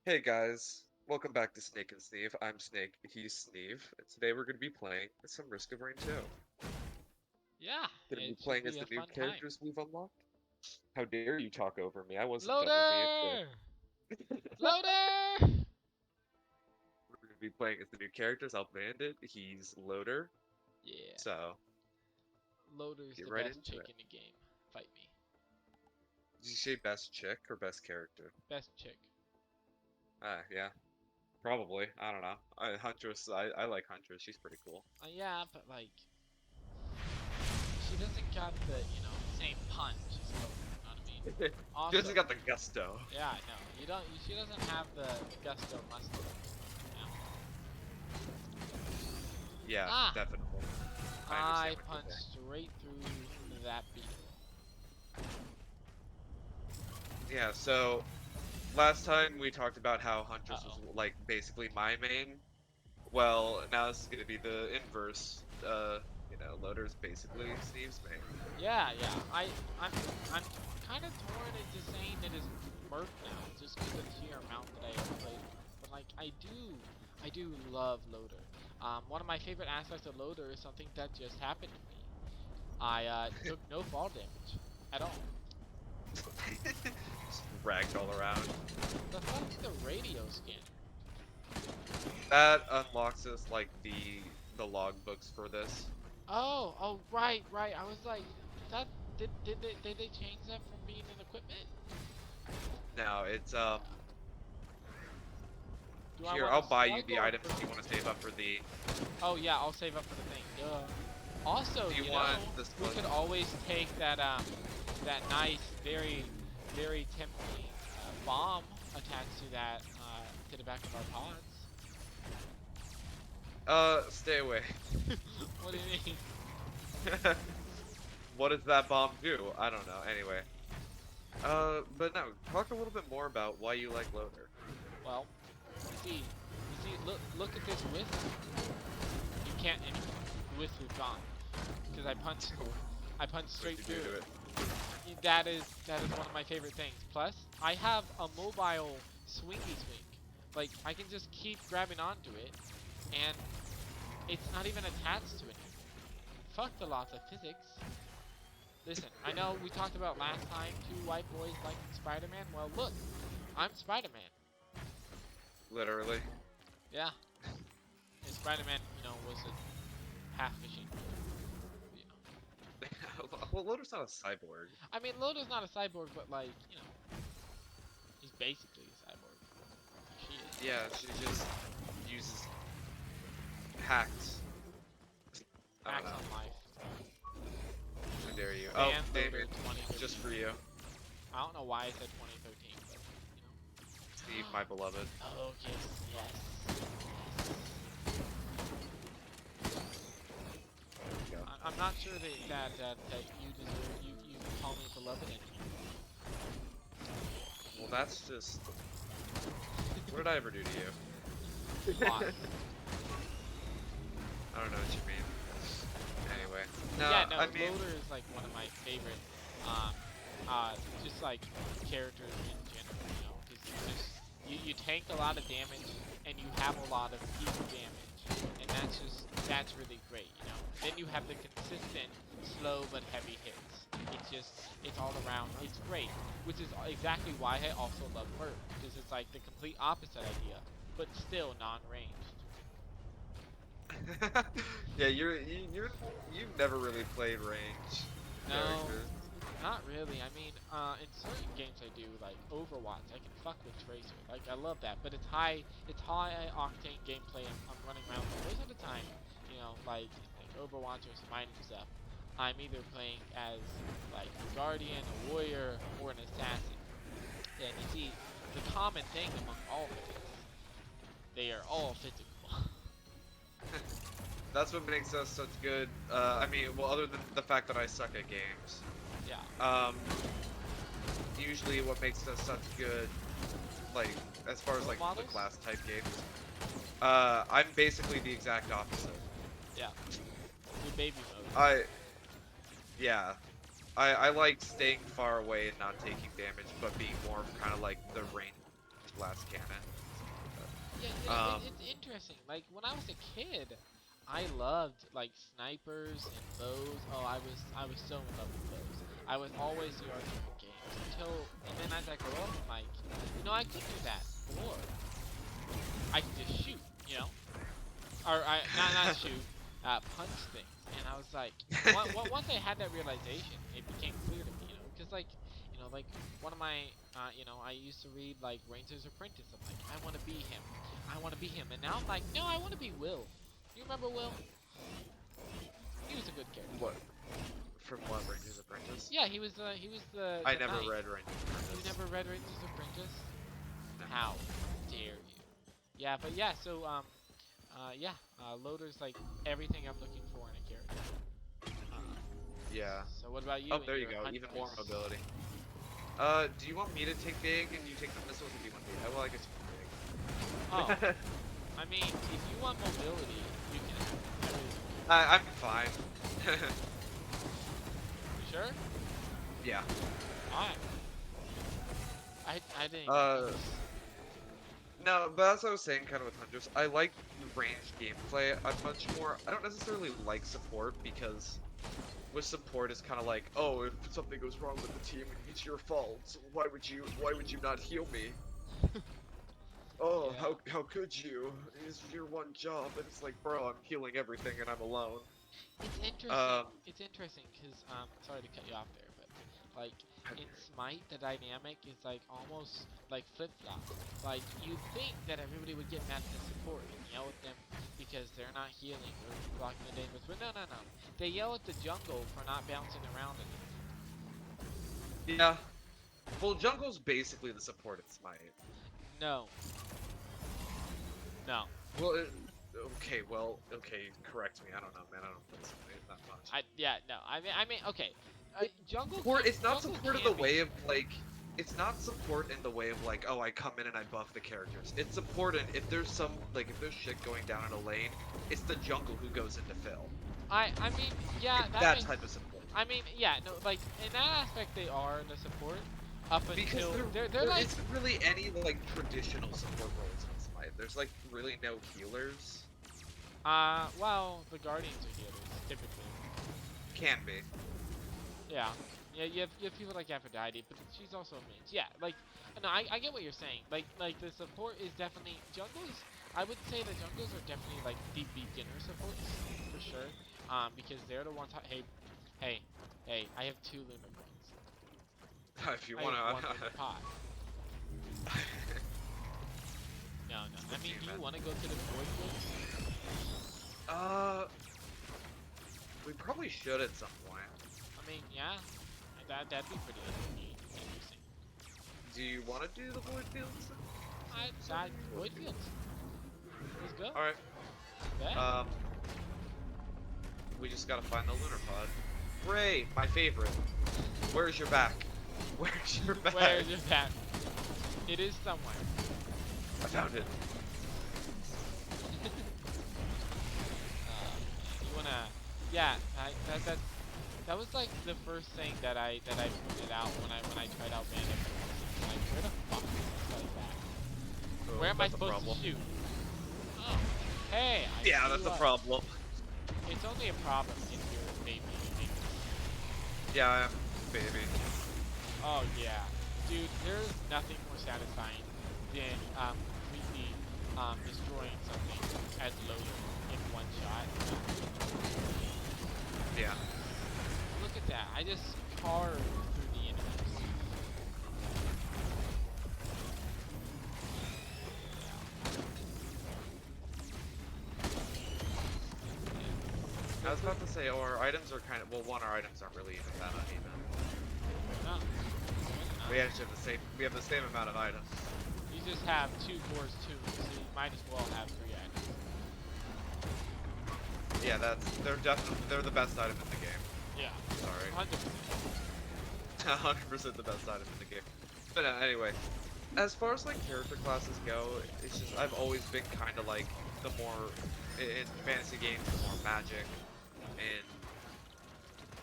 Hey guys, welcome back to Snake and Sneave. I'm Snake, he's Sneave, and today we're going to be playing some Risk of Rain 2. Yeah, Going to be it should playing as be the a new fun time. characters we've unlocked. How dare you talk over me? I wasn't done with the intro. Loader! Loader! We're going to be playing as the new characters. I'll Bandit, he's Loader, Yeah, so Loader's get the right best into chick it. in the game. Fight me. Did you say best chick or best character? Best chick. Yeah, probably. I don't know. Huntress, I like Huntress. She's pretty cool. Yeah, but like, she doesn't got the, same punch as Loader, you know what I mean? She hasn't Also, got the gusto. yeah, no, you don't, she doesn't have the gusto muscle. You know? Yeah, Ah! definitely. I understand I what you're punched saying. straight through that beetle. Yeah, so last time we talked about how Huntress was Uh-oh. like basically my main. Well, now this is gonna be the inverse. Loader's basically Steve's main. Yeah. I'm, I'm kind of torn into saying it is Merc now, just because of the sheer amount that I have played. But like, I do love Loader. One of my favorite aspects of Loader is something that just happened to me. I took no fall damage at all. Just ragged all around. The fuck's the radio scanner? That unlocks us like the logbooks for this. Oh, right. I was like, that did they change that from being an equipment? Now it's Do I here, want to I'll buy you slug the or items if you want to save up for the. Oh yeah, I'll save up for the thing. Duh. Also, Do you want this we one? could always take that nice, very tempting bomb attached to that to the back of our pods. Stay away. What do you mean? What does that bomb do? I don't know. Anyway. But no, talk a little bit more about why you like Loader. Well, you see, look at this whiff. You can't anymore. The whiff is gone because I punched What straight you through do to it. it? That is one of my favorite things. Plus, I have a mobile swingy swing. Like I can just keep grabbing onto it, and it's not even attached to anything. Fuck the laws of physics. Listen, I know we talked about last time two white boys liking Spider-Man. Well, look, I'm Spider-Man. Literally. Yeah, and Spider-Man, was a half machine. You know, Well, Loader's not a cyborg. I mean, Loda's not a cyborg, but like, he's basically a cyborg. She is. Yeah, she just uses hacks. I don't Max know. on life. How dare you? Oh, Ban Loader Damien. 2013. Just for you. I don't know why I said 2013, but Steve, my beloved. Oh yes. There we go. I'm not sure that you deserve you call me beloved anymore. Well, that's just. What did I ever do to you? Why? I don't know what you mean. Anyway. No, Yeah, no, I mean. Loader is like one of my favorite, um, just like characters in general. Because you tank a lot of damage and you have a lot of peak damage, and that's really great. Then you have the consistent, slow but heavy hits. It's all around. It's great, which is exactly why I also love Merc, because it's like the complete opposite idea, but still non-ranged. Yeah, you've never really played range No, characters. not really. I mean, in certain games I do, like Overwatch, I can fuck with Tracer. Like, I love that. But it's high octane gameplay. I'm running around. But most of the time, like Overwatch or some mining stuff, I'm either playing as like a guardian, a warrior, or an assassin. And you see, the common thing among all of it is they are all physical. That's what makes us such good. I mean, well, other than the fact that I suck at games, Yeah. um, usually what makes us such good, like as far as Role like the models? class type games, I'm basically the exact opposite. Yeah. Your baby mode. I Yeah, I like staying far away and not taking damage, but being more kind of like the range blast cannon. Yeah, it's interesting. Like when I was a kid, I loved like snipers and bows. Oh, I was so in love with bows. I was always the archer in games and then as I grow up, I'm like, I could do that, or I can just shoot, or I not shoot, punch things. And I was like, once I had that realization, it became clear to me, because like one of my, I used to read like Ranger's Apprentice. I'm like, I want to be him, I want to be him, and now I'm like, no, I want to be Will. You remember Will? He was a good character. What? From what, Ranger's Apprentice? Yeah, he was the I never knight. read Ranger's You Apprentice. never read Ranger's Apprentice? No. How dare you? Yeah, but yeah, so yeah, Loader's like everything I'm looking for in a character. Uh, Yeah. so what about you? Oh, and there you your go. Even more Huntress? mobility. Do you want me to take big and you take the missiles, or do you want me? Well, I guess you Oh, can big. I mean, if you want mobility, you can have it. I really don't I'm fine. care. You sure? Yeah. Alright. I didn't. No, but as I was saying, kind of with Hunters, I like the ranged gameplay. I'm much more. I don't necessarily like support because with support it's kind of like, oh, if something goes wrong with the team, it's your fault. Why would you not heal me? Oh, Yeah. how could you? It's your one job, and it's like, bro, I'm healing everything and I'm alone. It's interesting. It's interesting because sorry to cut you off there, but like in Smite, the dynamic is like almost like flip flop. Like you'd think that everybody would get mad at the support and yell at them because they're not healing or blocking the damage, but no. They yell at the jungle for not bouncing around enough. Yeah. Well, jungle's basically the support in Smite. No, no. Well, okay, correct me. I don't know, man. I don't play Smite that much. No. I mean, okay. Jungle. It's not Jungle support in can the be. way of like. It's not support in the way of like, oh, I come in and I buff the characters. It's support in if there's if there's shit going down in a lane, it's the jungle who goes in to fill. I mean, yeah, It's that that makes. type of support. I mean, yeah, no, like in that aspect they are the support up Because until they're there like isn't really any like traditional support roles in Smite. There's like really no healers. well, the Guardians are healers typically. Can be. Yeah. Yeah, you have people like Aphrodite, but she's also a mage. Yeah, like no, I get what you're saying. Like the support is definitely jungles. I would say the jungles are definitely like the beginner supports for sure. Because they're the ones. Hey, I have 2 lunar coins. If you I wanna. have 1 lunar pot. No. I mean, do you want to go to the void fields? We probably should at some point. I mean, yeah, that'd be pretty interesting. Do you want to do the void fields? I void fields. Let's go. All right. Bet. We just gotta find the lunar pod. Ray, my favorite. Where's your back? Where's your back? Where's your back? It is somewhere. I found it. You wanna? Yeah. That was like the first thing that I pointed out when I tried out Bandit. Like, where the fuck is this like back? Oh, Where am I that's a supposed problem. to shoot? Oh, hey. Yeah, that's a problem. It's only a problem if you're a baby. Yeah, I am baby. Oh yeah, dude. There's nothing more satisfying than completely destroying something as loaded in one shot. Yeah. Look at that. I just carved through the enemies. I was about to say, our items are kind of our items aren't really even that uneven. No. We actually have the same. We have the same amount of items. You just have 2 cores too, so you might as well have 3 items. Yeah, they're the best item in the game. Yeah. Sorry. 100%. 100% the best item in the game. But anyway, as far as like character classes go, it's just I've always been kind of like the more in fantasy games, the more magic, and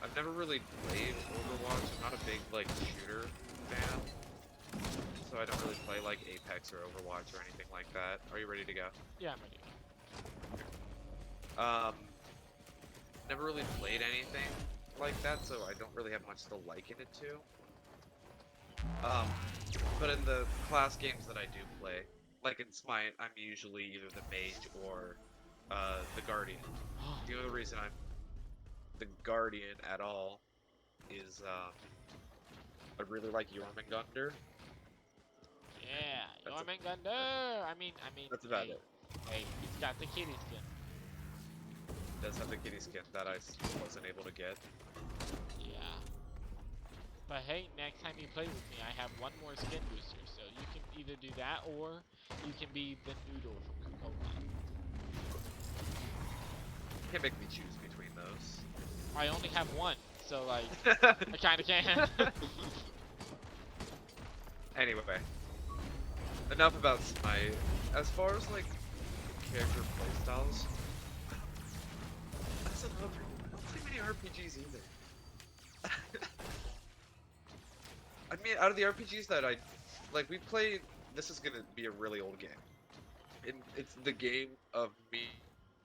I've never really played Overwatch. I'm not a big like shooter fan, so I don't really play like Apex or Overwatch or anything like that. Are you ready to go? Yeah, I'm ready. Never really played anything like that, so I don't really have much to liken it to. But in the class games that I do play, like in Smite, I'm usually either the mage or the guardian. The only reason I'm the guardian at all is I really like Jormungandr. Yeah, That's a, Jormungandr. that's about Hey, it. hey, he's got the kitty skin. Does have the kitty skin that I wasn't able to get. Yeah. But hey, next time you play with me, I have one more skin booster, so you can either do that or you can be the noodle from Kokomi. Can't make me choose between those. I only have one, so like, I kinda can. Anyway, enough about Smite. As far as like character playstyles, that's another. I don't play many RPGs either. I mean, out of the RPGs that I like, we played. This is gonna be a really old game. It's the game of me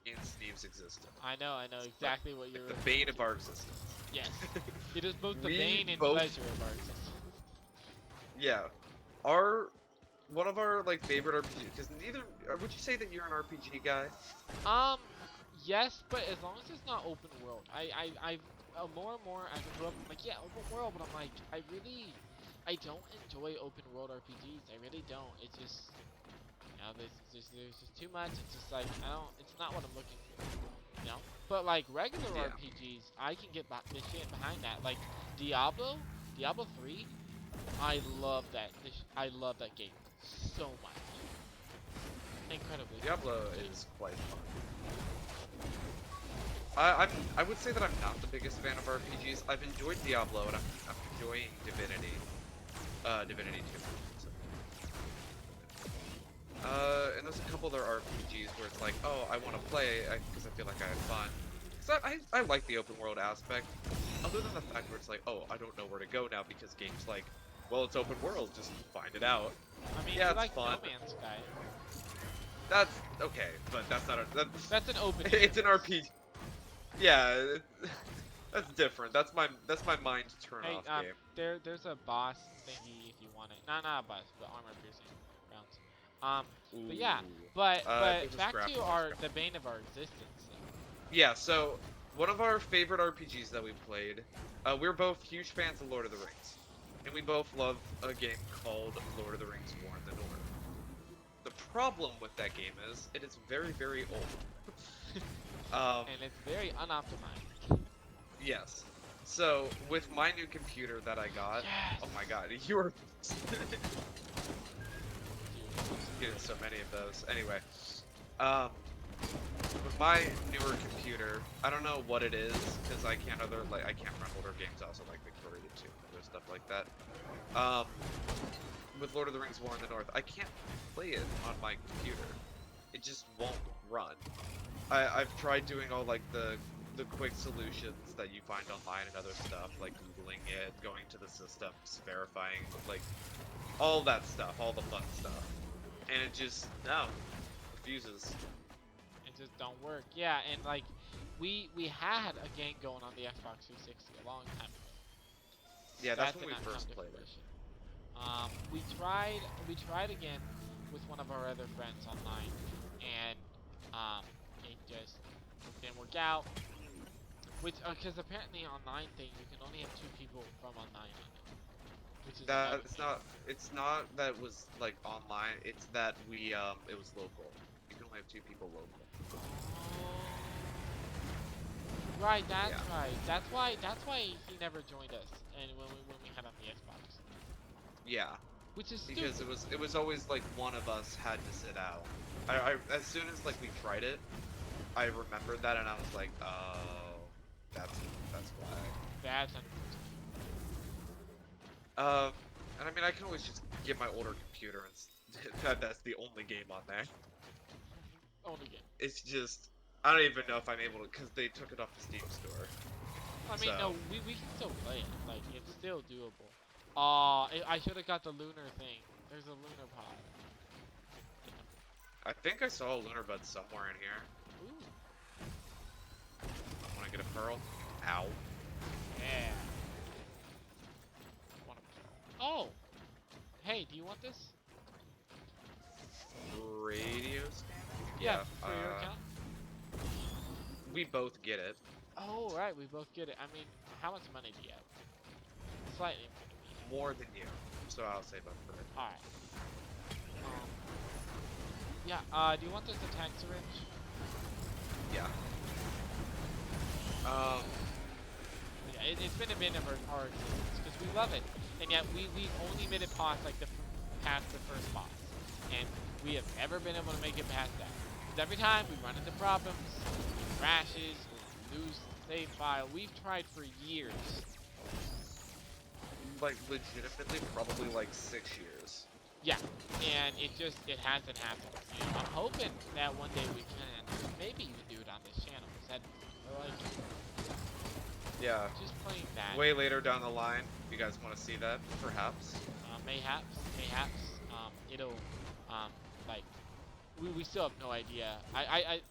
and Sneave's existence. I know Like, exactly what you're like the referring bane of to. our existence. Yes. It is both the We bane and both, pleasure of our existence. yeah, our one of our like favorite RPGs. Because neither, would you say that you're an RPG guy? Um, yes, but as long as it's not open world. More and more as I grew up, I'm like, yeah, open world, but I'm like, I don't enjoy open world RPGs. I really don't. It's just, there's just too much. It's just like, it's not what I'm looking for, you know? But like regular Yeah. RPGs, I can get the shit behind that. Like Diablo 3, I love that game so much. Incredibly. Diablo is quite fun. I would say that I'm not the biggest fan of RPGs. I've enjoyed Diablo and I'm enjoying Divinity. Divinity 2. And there's a couple other RPGs where it's like, oh, I want to play because I feel like I had fun. So I like the open world aspect. Other than the fact where it's like, oh, I don't know where to go now because game's like, well, it's open world, just find it out. I mean, Yeah, you it's like fun. No Man's Sky. That's okay, but that's not a That's an open. it's an RPG. Yeah, that's different. That's my mind turn Hey, off game. there's a boss thingy if you want it. Not a boss, but armor piercing rounds. But yeah, Ooh. but There's a back scrap. to the bane of our existence. Yeah, so one of our favorite RPGs that we played, we're both huge fans of Lord of the Rings, and we both love a game called Lord of the Rings: War in the North. The problem with that game is it is very, very old. And it's very unoptimized. Yes. So with my new computer that I got, Yes. oh my god, you are Dude. getting so many of those. Anyway, um, with my newer computer, I don't know what it is because I can't run older games. I also like Victoria 2 and other stuff like that. With Lord of the Rings: War in the North, I can't play it on my computer. It just won't run. I've tried doing all like the quick solutions that you find online and other stuff, like googling it, going to the systems, verifying, like all that stuff, all the fun stuff, and it just refuses. It just don't work. Yeah, and like we had a game going on the Xbox 360 a long time ago. Yeah, That that's when did we not come first to played it. fruition. We tried again with one of our other friends online, and it just didn't work out. Which, because apparently online thing, you can only have 2 people from online on it, which is another It's thing. not. It's not that it was like online. It's that it was local. You can only have 2 people local. Right, that's Yeah. right. That's why he never joined us, and when we had on the Xbox, Yeah. which is Because stupid. it was always like one of us had to sit out. As soon as like we tried it, I remembered that and I was like, oh, that's why. That's unfortunate. Uh, and I mean I can always just get my older computer and that's the only game on there. Only game. It's just I don't even know if I'm able to because they took it off the Steam store. I mean, So no, we can still play it. Like, it's still doable. I should have got the lunar thing. There's a lunar pod. I think I saw a lunar bud somewhere in here. Ooh. I want to get a pearl. Ow. Yeah. Want a pearl. Oh. Hey, do you want this? Radios? Yeah. For your account. We both get it. Oh, right. We both get it. I mean, how much money do you have? Slightly more than me. More than you. So I'll say both for it. All right. Yeah. Do you want this attack syringe? Yeah. Yeah. It's been a bit of our existence because we love it, and yet we only made it past like past the first boss, and we have never been able to make it past that. Because every time we run into problems, it crashes, we lose the save file. We've tried for years. Like, legitimately, probably like 6 years. Yeah, and it hasn't happened. You know, I'm hoping that one day we can maybe even do it on this channel. That like Yeah. just playing that. Way later down the line, if you guys want to see that, perhaps. Mayhaps. It'll like we still have no idea.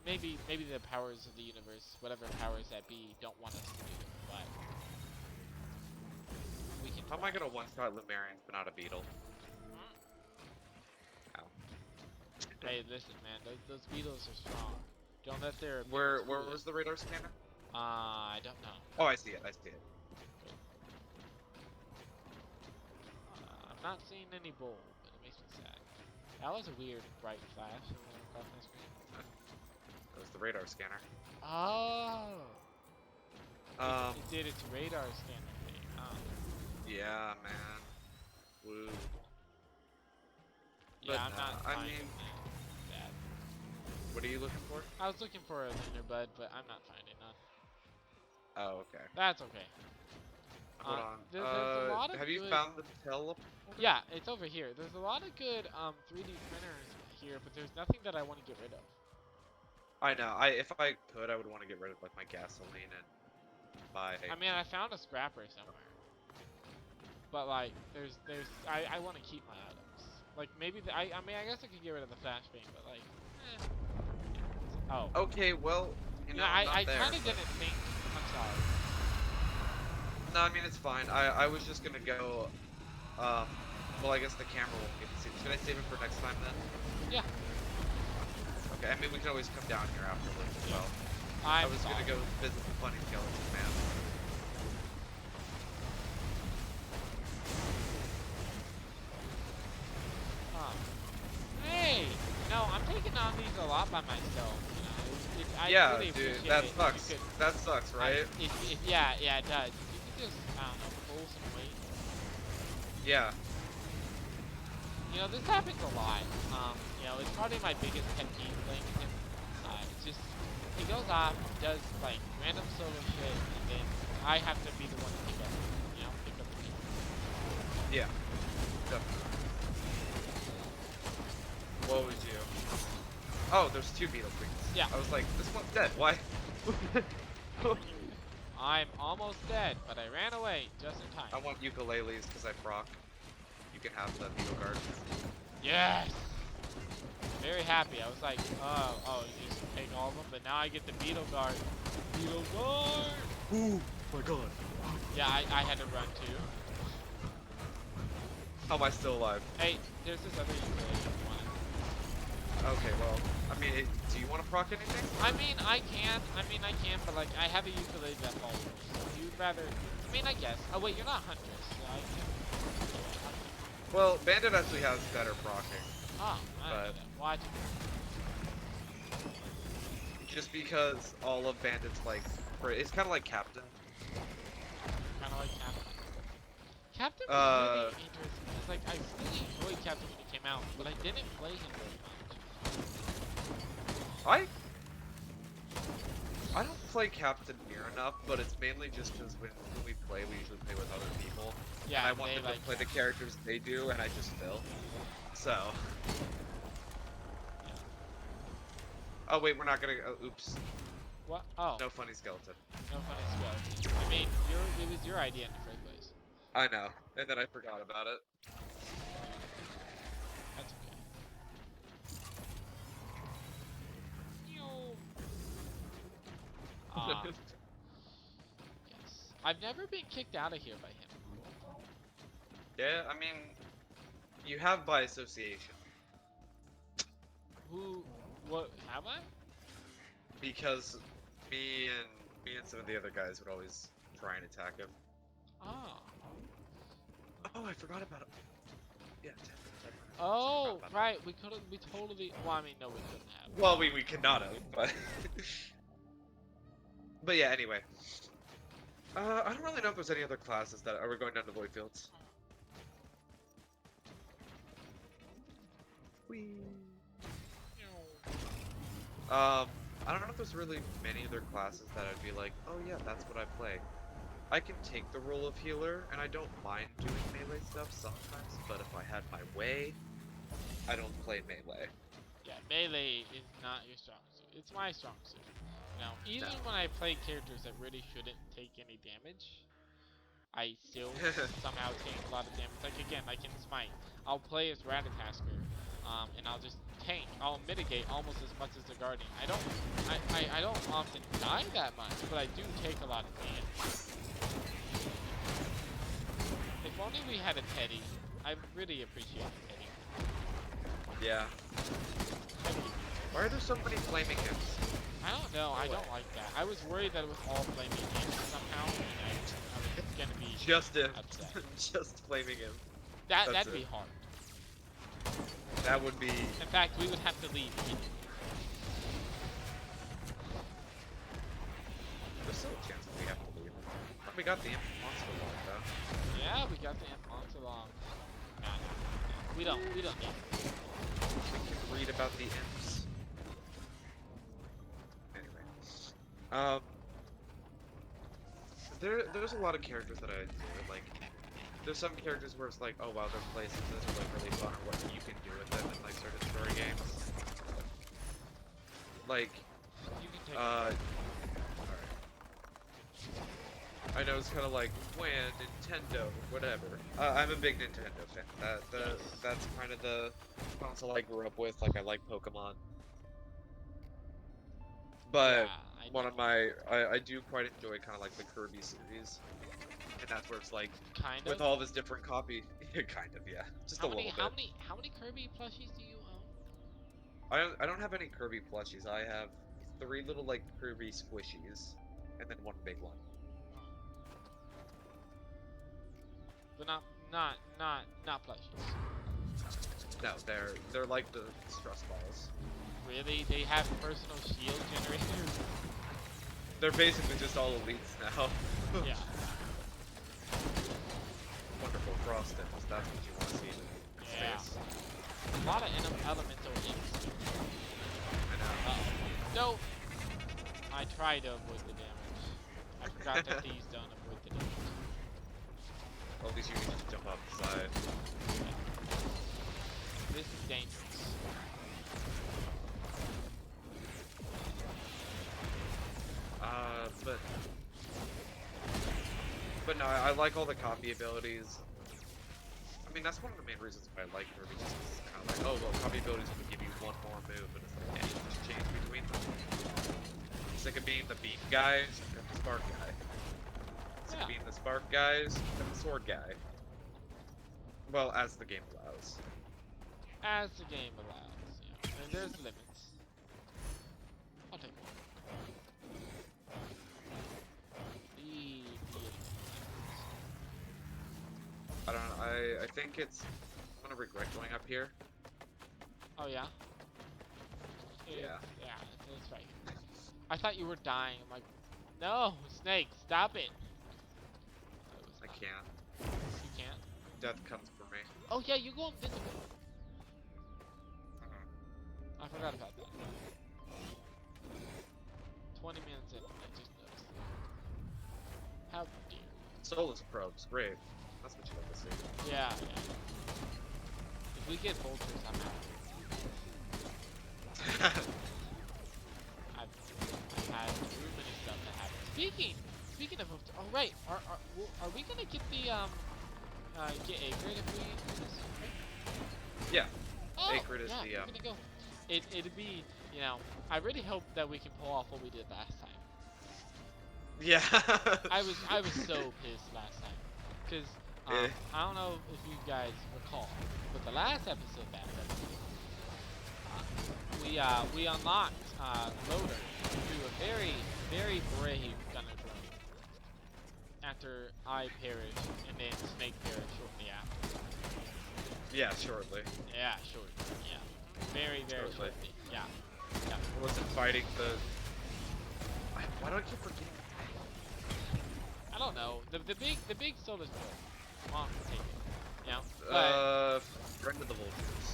Maybe the powers of the universe, whatever powers that be, don't want us to do it, but we can. How am I gonna one-shot Lumerians but not a beetle? Ow. Hey, listen, man, those beetles are strong. Don't let their Where was the radar scanner? I don't know. Oh, I see it. I see it. I'm not seeing any bowl, but it makes me sad. That was a weird bright flash across my screen. That was the radar scanner. Oh. It did its radar scanner thing. Oh. Yeah, man. Woo. Yeah, But I'm no, not I finding mean, that. what are you looking for? I was looking for a lunar bud, but I'm not finding none. Oh, okay. That's okay. Hold on. There's a lot of have you good... found the teleporter? Yeah, it's over here. There's a lot of good 3D printers here, but there's nothing that I want to get rid of. I know. If I could, I would want to get rid of like my gasoline and my. I mean, I found a scrapper somewhere. But like, I want to keep my items. Like maybe I mean I guess I could get rid of the flashbang, but like, oh. Okay, well, you know, I not there, kind of but... didn't think. I'm sorry. No, I mean it's fine. I was just gonna go. Well, I guess the camera won't get to see. Should I save it for next time then? Yeah. Okay. I mean we can always come down here afterwards as well. I was gonna go visit the funny skeleton man. Hey, no, I'm taking on these a lot by myself. You know, I Yeah, really dude, appreciate that it. sucks. That sucks, right? Yeah, it does. If you could just, I don't know, pull some weight. Yeah. You know, this happens a lot. You know, it's probably my biggest pet peeve thing. It's just, it goes off, does like random solo shit, and then I have to be the one to pick up. You know, pick up the pieces. Yeah. Definitely. What was you? Oh, there's 2 beetle queens. Yeah. I was like, this one's dead. Why? I'm almost dead, but I ran away just in time. I want ukuleles because I proc. You can have the beetle guard. Yes! Very happy. I was like, oh, you just take all of them, but now I get the beetle guard. Beetle guard! Ooh, my god. Yeah, I had to run too. How am I still alive? Hey, there's this other ukulele if you want it. Okay, well, I mean, do you want to proc anything? I mean, I can, but like, I have a ukulele that falls. So you'd rather, I mean, I guess. Oh wait, you're not Huntress, so I can. Well, Bandit actually has better procking. Oh, I don't know that. Watch it. Just because all of Bandit's like, it's kind of like Captain. Kind of like Captain. Captain was really interesting. It's like, I really enjoyed Captain when he came out, but I didn't play him very much. I don't play Captain near enough, but it's mainly just because when we play, we usually play with other people. Yeah, and I want them like to play the characters they do, and I just fail. So. Yeah. Oh wait, we're not gonna. Oops. What? Oh. No funny skeleton. No funny skeleton. I mean, it was your idea in the first place. I know, and then I forgot about it. Yes. I've never been kicked out of here by him. Yeah, I mean, you have by association Who? What? Have I? because me and some of the other guys would always try and attack him. Oh. Oh, I forgot about it. Yeah, 10 minutes. Oh, right. We could have. We totally. Well, I mean, no, we couldn't have. Well, we could not have, but but yeah. Anyway, I don't really know if there's any other classes that are we going down to Void Fields. Whee. I don't know if there's really many other classes that I'd be like, oh yeah, that's what I play. I can take the role of healer, and I don't mind doing melee stuff sometimes, but if I had my way, I don't play melee. Yeah, melee is not your strong suit. It's my strong suit. Now, even No. when I play characters that really shouldn't take any damage, I still somehow take a lot of damage. Like again, like in Smite, I'll play as Ratatasker, and I'll just tank. I'll mitigate almost as much as the Guardian. I don't often die that much, but I do take a lot of damage. If only we had a Teddy. I really appreciate a Teddy. Yeah. Why are there so many flaming imps? I don't know. I don't like that. I was worried that it was all flaming imps somehow, and I was gonna be Just imps. upset. Just flaming imps. That'd be hard. That would be. In fact, we would have to leave immediately. There's still a chance that we have to leave. But we got the imp monster log though. Yeah, we got the imp monster long. Nah. We don't need it. We can read about the imps. Anyway. There's a lot of characters that I enjoy. Like, there's some characters where it's like, oh wow, their places are like really fun, or what you can do with them in like certain story games. Like, You can take alright. I know it's kind of like when Nintendo, whatever. I'm a big Nintendo fan. That's kind of the console I grew up with. Like, I like Pokemon. But yeah, one of my, I do quite enjoy kind of like the Kirby series, and that's where it's like kind with of. all of his different copy, kind of, yeah, just a little bit. How many Kirby plushies do you own? I don't have any Kirby plushies. I have 3 little like Kirby squishies, and then 1 big one. But not plushies. No, they're like the stress balls. Really? They have personal shield generators? They're basically just all elites now. Yeah. Wonderful frost imps. That's what you want to see in Yeah. space. A lot of elemental imps. I know. No! I tried to avoid the damage. I forgot that these don't avoid the damage. Well, at least you can just jump off the side. Yeah. This is dangerous. But no, I like all the copy abilities. I mean, that's one of the main reasons why I like Kirby. Just kind of like, oh well, copy abilities will give you 1 more move, but it's like, yeah, you just change between them. Sick of being the beam guys, become the spark guy. Sick of being the spark guys, become the sword guy. Well, as the game allows. As the game allows, yeah. And there's limits. I'll take one. I don't know, I think it's... I'm gonna regret going up here. Oh yeah? Yeah. Yeah, it's right. I thought you were dying. I'm like, no, Snake, stop it. I can't. You can't? Death comes for me. Oh yeah, you go invisible. I forgot about that. 20 minutes in, I just noticed. How dare you. Soulless probes, great. That's what you like to see. Yeah, yeah. If we get vultures, I'm out. I've had too many stuff that happen. Speaking of vultures, oh right, are we gonna get the get Acrid if we do this? Right? Yeah. Oh, Acrid is yeah, the we're gonna go. It'd be, you know, I really hope that we can pull off what we did last time. Yeah. I was so pissed last time, cause Eh, I don't know if you guys recall, but the last episode we unlocked Loader through a very brave gunner drone after I perished and then Snake perished shortly after. yeah, shortly. Yeah, shortly. Yeah, very Shortly. shortly. Yeah, yeah. Was it fighting the? Why do I keep forgetting? I don't know. The big solar storm. Mom, take it. You know, but Friend of the Vultures.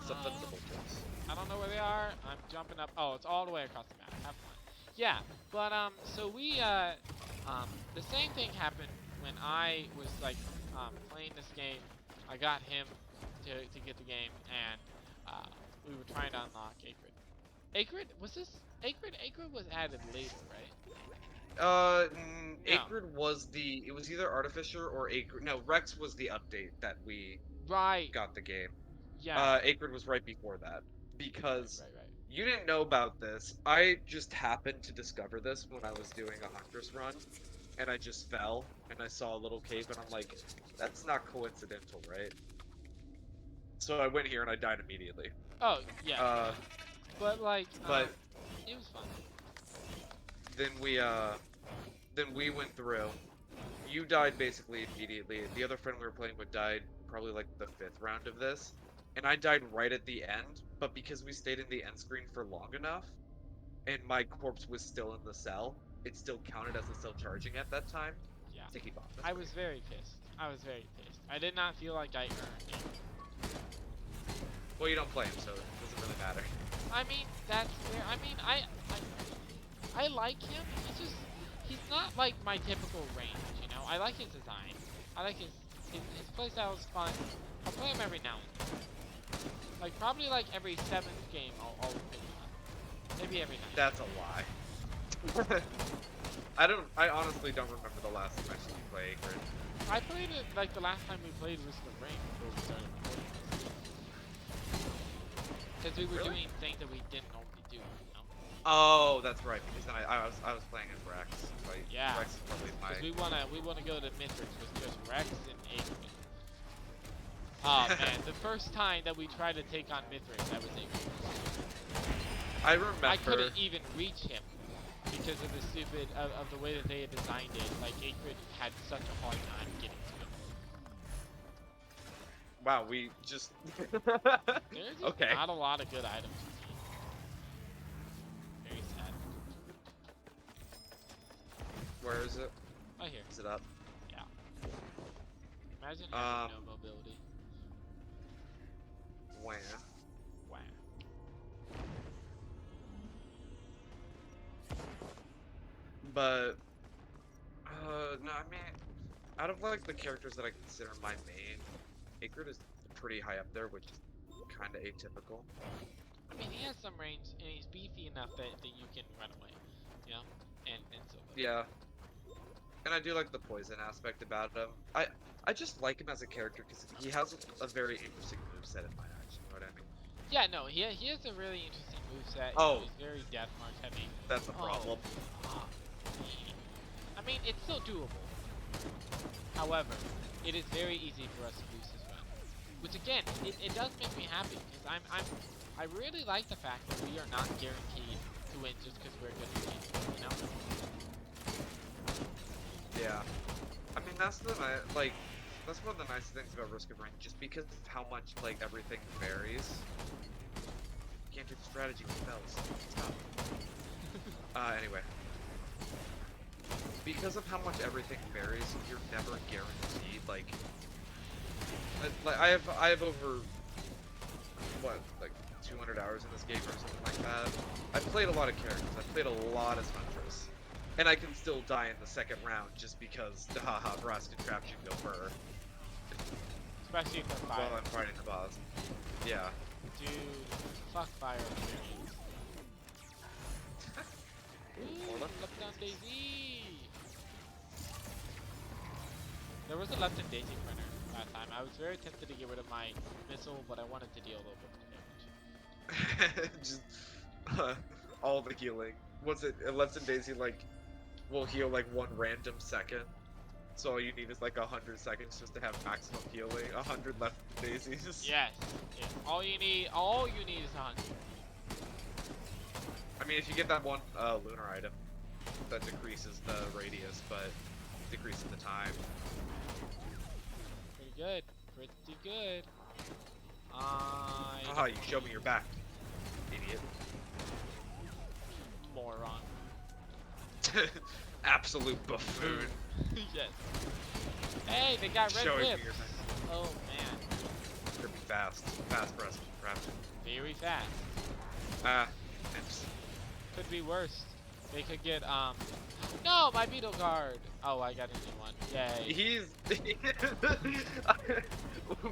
Something of the um, Vultures. I don't know where they are. I'm jumping up. Oh, it's all the way across the map. Have fun. Yeah, but so the same thing happened when I was like playing this game. I got him to get the game, and we were trying to unlock Acrid. Acrid was this Acrid? Acrid was added later, right? No, Acrid was the. It was either Artificer or Acrid. No, Rex was the update that we right. got the game. Yeah, Acrid was right before that because right. you didn't know about this. I just happened to discover this when I was doing a Huntress run, and I just fell and I saw a little cave, and I'm like, that's not coincidental, right? So I went here and I died immediately. Oh, yeah, Uh, but like, but it was fun. then we went through. You died basically immediately. The other friend we were playing with died probably like the fifth round of this, and I died right at the end. But because we stayed in the end screen for long enough, and my corpse was still in the cell, it still counted as the cell charging at that time. Yeah, Sticky bomb. That's I great. was very pissed. I was very pissed. I did not feel like I earned it. Well, you don't play him, so it doesn't really matter. I mean, that's fair. I mean, I like him. He's not like my typical range, you know. I like his design. I like his playstyle is fun. I'll play him every now and then. Like probably like every seventh game I'll pick him up. Maybe every night. That's a lie. I honestly don't remember the last time I actually played Acrid. I played it like the last time we played was the ring before we started recording this. Because we were Really? doing things that we didn't normally do, you know? Oh, that's right. Because then I was playing as Rex. Like, Yeah. Rex is probably my. Because we wanna go to Mithrix with just Rex and Acrid. Oh man, the first time that we tried to take on Mithrix, that was Acrid. I remember. I couldn't even reach him because of the stupid of the way that they had designed it. Like Acrid had such a hard time getting to him. Wow, we just. There's just Okay. not a lot of good items. Very sad. Where is it? Oh here. Is it up? Yeah. Imagine having no mobility. When? Wow. But. No, I mean, out of like the characters that I consider my main, Acrid is pretty high up there, which is kind of atypical. I mean, he has some range, and he's beefy enough that you can run away, you know, and so. Yeah. And I do like the poison aspect about him. I just like him as a character because he has a very interesting moveset in my eyes. You know what I mean? Yeah, no, he has a really interesting moveset. Oh. He's very death march heavy. That's a problem. Oh, I mean, it's still doable. However, it is very easy for us to lose this round. Which again, it does make me happy because I really like the fact that we are not guaranteed to win just because we're good at the game, you know? Yeah. I mean, that's that's one of the nice things about Risk of Rain, just because of how much like everything varies. You can't do the strategy with spells. Stop. Anyway. Because of how much everything varies, you're never guaranteed, like I have over, what, like 200 hours in this game or something like that. I've played a lot of characters, I've played a lot as Huntress, and I can still die in the second round just because, haha, Brass can trap shoot go fur. Especially if they're fire. While I'm fighting the boss. Yeah. Dude, fuck fire experience. Ooh, left down Daisy! There was a left and Daisy printer last time. I was very tempted to get rid of my missile, but I wanted to deal a little bit more damage. Just all the healing. Was it Left and Daisy like will heal like 1 random second. So all you need is like 100 seconds just to have maximum healing. 100 left daisies. Yes. Yeah. All you need is 100. I mean, if you get that one lunar item, that decreases the radius, but decreases the time. Pretty good. Pretty good. Haha, you showed me your back, idiot. Moron. Absolute buffoon. Yes. Hey, they got red Showing me whips. your back. Oh man. It's gonna be fast. Fast for us, perhaps. Very fast. Ah, imps. Could be worse. They could get no, my beetle guard. Oh, I got a new one. Yay. He's.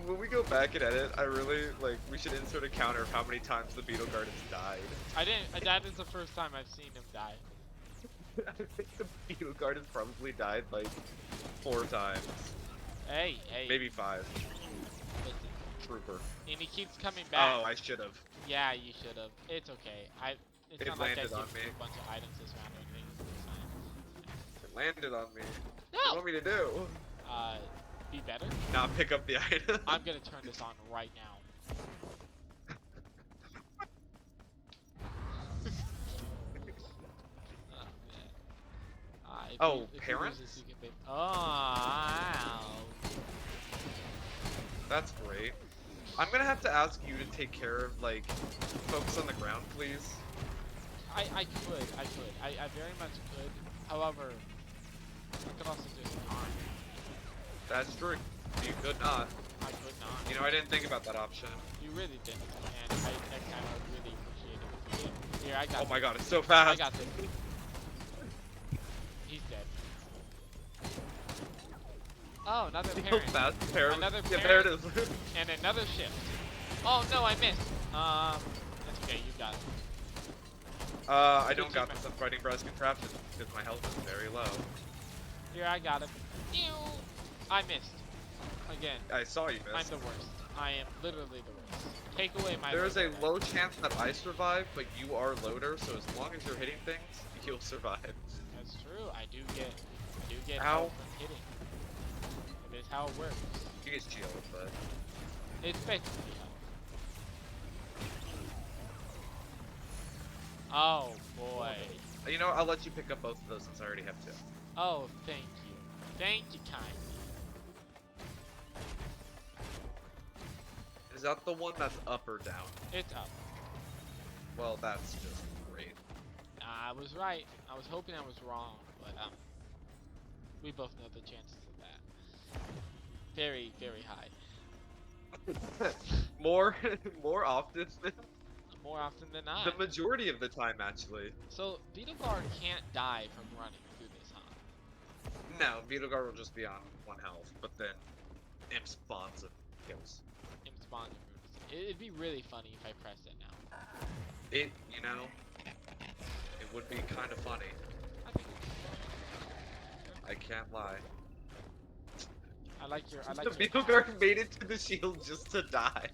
When we go back and edit, I really like. We should insert a counter of how many times the beetle guard has died. I didn't. That is the first time I've seen him die. I think the beetle guard has probably died like 4 times, Hey. maybe 5. Listen. Trooper. And he keeps coming back. Oh, I should have. Yeah, you should have. It's okay. It's It not like I landed give on you me. a bunch of items this round or anything. It's fine. It landed on me. No! What do you want me to do? Be better. Not pick up the item. I'm gonna turn this on right now. Oh man. If Oh, you- if you parents? lose this, you can pay- Oh, ow. That's great. I'm gonna have to ask you to take care of like folks on the ground, please. I could. I very much could. However, I could also just not. That's true. You could not. I could not. You know, I didn't think about that option. You really didn't, and next time I would really appreciate it if you did. Here, I got Oh this. my god, it's so I fast. got this. He's dead. Oh, another So parent. fast, parent. Another Yeah, there it parent. is. And another shift. Oh no, I missed. That's okay, you got it. I Good don't got team this. I'm fighting breast contraption because my health is very low. Here, I got it. Ew. I missed. Again, I saw you I'm miss. the worst. I am literally the worst. Take away my There is a loader. low chance that I survive, but you are loader, so as long as you're hitting things, you'll survive. That's true. I do get Ow. help from hitting. It is how it works. You get shield, but It's basically help. Oh boy. you know, I'll let you pick up both of those since I already have 2. Oh, thank you. Thank you kindly. Is that the one that's up or down? It's up. Well, that's just great. I was right. I was hoping I was wrong, but we both know the chances of that. Very, very high. more often than More often than not. the majority of the time, actually. So Beetle Guard can't die from running through this, huh? No, Beetle Guard will just be on 1 health, but then Imp spawns and kills. Imp spawn and moves. It'd be really funny if I pressed it now. It, you know, it would be kind of funny. I think I can't lie. I like your. The Beetle Guard made it to the shield just to die.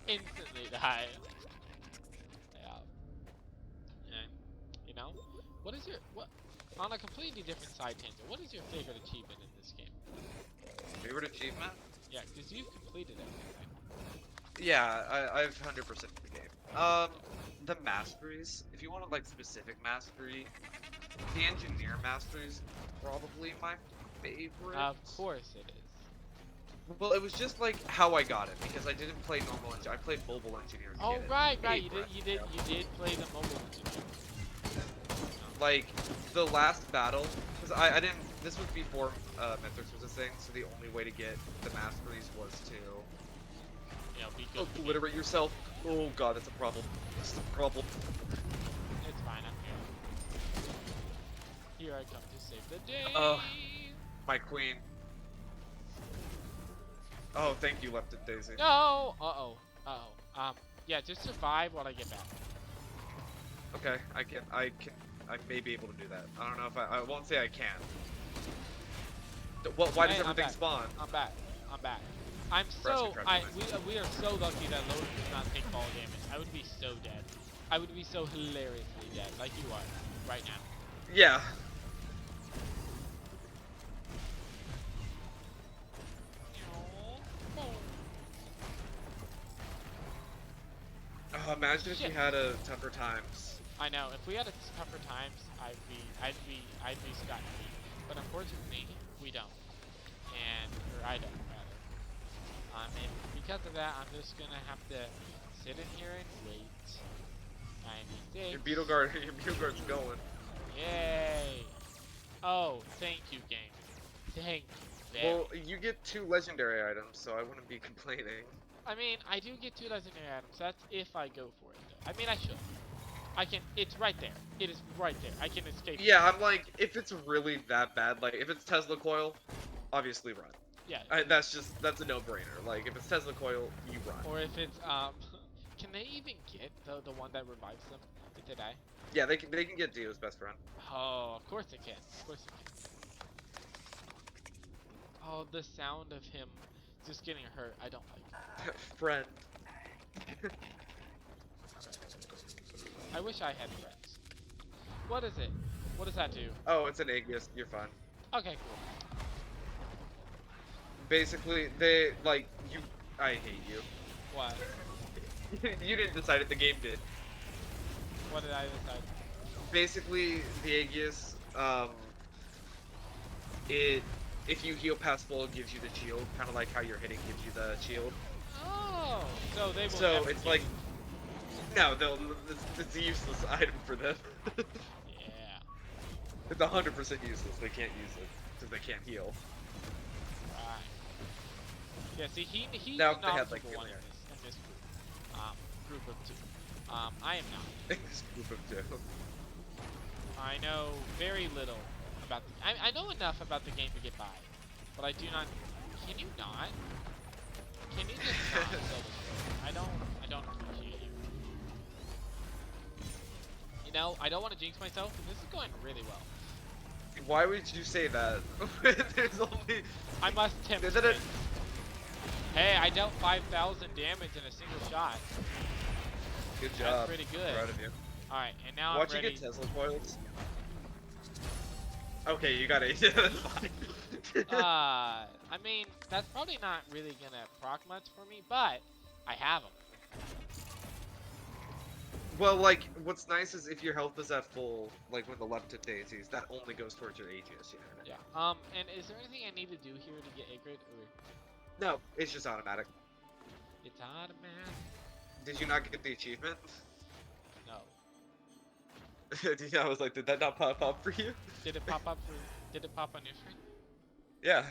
Instantly die. Yeah. Yeah. You know, what is your what? On a completely different side tangent, what is your favorite achievement in this game? Favorite achievement? Yeah, because you've completed everything, right? Yeah, I've 100% the game. The masteries. If you want like specific mastery, the engineer mastery is probably my favorite. Of course it is. Well, it was just like how I got it because I didn't play normal engineer. I played mobile engineer. to Oh get it. right. Hey, You Brett. did play the mobile engineer. Like the last battle, because I didn't. This was before Metrics was a thing, so the only way to get the masteries was to You know, be good. obliterate yourself. Oh god, that's a problem. That's a problem. It's fine. I'm here. Here I come to save the day. My queen. Oh, thank you, Left and Daisy. No. Yeah. Just survive while I get back. Okay, I may be able to do that. I don't know if I won't say I can. Why does Hey, I'm everything back. spawn? I'm back. I'm Press so. it, press it, We are so lucky that Lotus does not take fall damage. I would be so dead. I would be so hilariously dead, like you are right now. Yeah. Oh, imagine if Shit. you had a tougher times. I know. If we had a tougher times, I'd be scot free. But unfortunately, we don't. Or I don't rather. And because of that, I'm just gonna have to sit in here and wait. Your 96. beetle guard, your beetle guard's going. Yay! Oh, thank you, game. Thank you very. Well, you get 2 legendary items, so I wouldn't be complaining. I mean, I do get 2 legendary items. That's if I go for it, though. I mean, I should. I can. It's right there. It is right there. I can escape. Yeah, I'm like, if it's really that bad, like, if it's Tesla coil, obviously run. Yeah. That's a no-brainer. Like, if it's Tesla coil, you run. Or if it's can they even get the one that revives them if they die? Yeah, they can get Dio's best friend. Oh, of course they can. Of course they can. Oh, the sound of him just getting hurt, I don't like. Friend. I wish I had friends. What is it? What does that do? Oh, it's an Aegis. You're fine. Okay, cool. Basically, I hate you. What? You didn't decide it, the game did. What did I decide? Basically, the Aegis, if you heal past full, it gives you the shield, kind of like how your hitting gives you the shield. Oh, so they will. So never it's get like, it. no, it's a useless item for them. Yeah. It's 100% useless. They can't use it because they can't heal. Right. Yeah. See, he's Now the if they had, like, knowledgeable one healing in this group of 2. I am not. This group of 2. I know very little about the. I know enough about the game to get by, but I do not. Can you not? Can you just not sell the story? I don't appreciate you. You know, I don't want to jinx myself, but this is going really well. Why would you say that? There's only. I must tempt Isn't it- fate. Hey, I dealt 5,000 damage in a single shot. Good That's job. pretty good. Proud of you. Alright, and now Watch I'm you ready. get Tesla coils. Okay, you got it. That's fine. I mean, that's probably not really gonna proc much for me, but I have them. Well, like, what's nice is if your health is at full, like with the left to daisies, that only goes towards your Aegis. Yeah. And is there anything I need to do here to get A grade, or No, it's just automatic. it's automatic? Did you not get the achievement? No. Yeah, I was like, did that not pop up for you? Did it pop up for? Did it pop on your screen? Yeah.